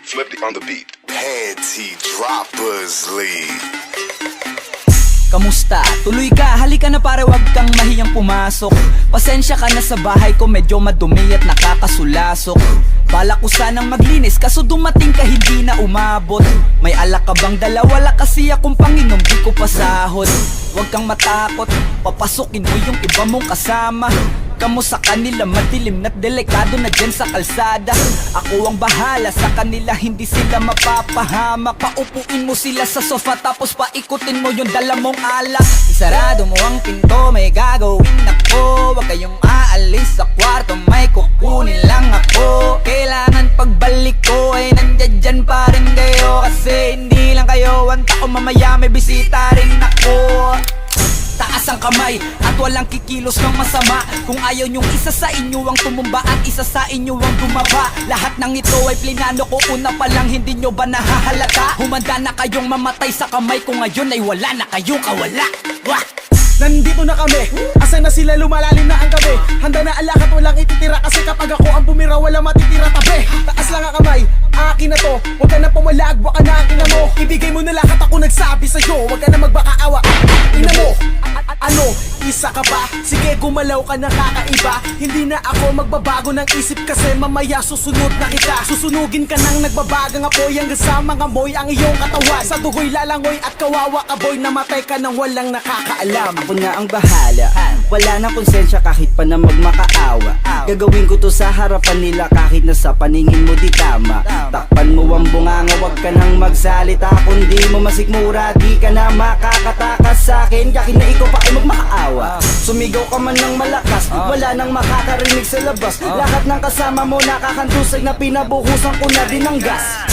Flippy on the beat. Panty Droppers League. Kamusta? Tuloy ka, halika na pare, wag kang mahiyang pumasok. Pasensya ka na sa bahay ko, medyo madumi at nakakasulasok. Bala ko sanang maglinis, kaso dumating ka hindi na umabot. May alak ka bang dala? Wala kasi akong panginom, di ko pasahod. Wag kang matakot, papasukin mo yung iba mong kasama. Kamo sa kanila, madilim na't delikado na dyan sa kalsada. Ako ang bahala sa kanila, hindi sila mapapahamak. Paupuin mo sila sa sofa, tapos paikutin mo yung dala mong alak. Isarado mo ang pinto, may gagawin ako. Huwag kayong aalis sa kwarto, may kukunin lang ako. Kailangan pagbalik ko ay nandiyan dyan pa rin kayo. Kasi hindi lang kayo ang tao, mamaya may bisita rin ako. Taas ang kamay at walang kikilos ng masama. Kung ayaw nyong isa sa inyo ang tumumba at isa sa inyo ang dumaba. Lahat ng ito ay plinano ko una pa lang, hindi nyo ba nahahalata? Humanda na kayong mamatay sa kamay ko ngayon ay wala na kayong kawala. Wah! Nandito na kami, asa na sila, lumalalim na ang gabi. Handa na alak at walang ititira, kasi kapag ako ang bumira wala matitira tabi. Taas lang ang kamay, akin na to. Huwag ka na pumalag, baka na ang ina mo. Ibigay mo na lahat, ako nagsabi sa'yo. Huwag ka na magbakaawa, ina mo. Ano, isa ka ba? Sige, gumalaw ka na kakaiba. Hindi na ako magbabago ng isip, kasi mamaya susunod na kita. Susunugin ka nang nagbabagang apoy hanggang sa mga moy ang iyong katawan. Sa dugoy lalangoy at kawawa ka boy, namatay ka nang walang nakakaalam. Ako na ang bahala, wala nang konsensya kahit pa na magmakaawa. Gagawin ko to sa harapan nila kahit na sa paningin mo di tama. Takpan mo ang bunganga, wag ka nang magsalita. Kundi mo masikmura, di ka na makakatakas sa akin. Kahit na ikaw pa ay magmakaawa. Sumigaw ka man ng malakas, wala nang makakarinig sa labas. Lahat ng kasama mo nakakantusay na pinabuhusan ko na din ng gas.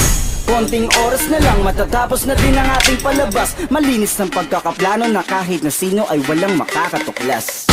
Konting oras na lang, matatapos na din ang ating palabas. Malinis ng pagkakaplano na kahit na sino ay walang makakatuklas.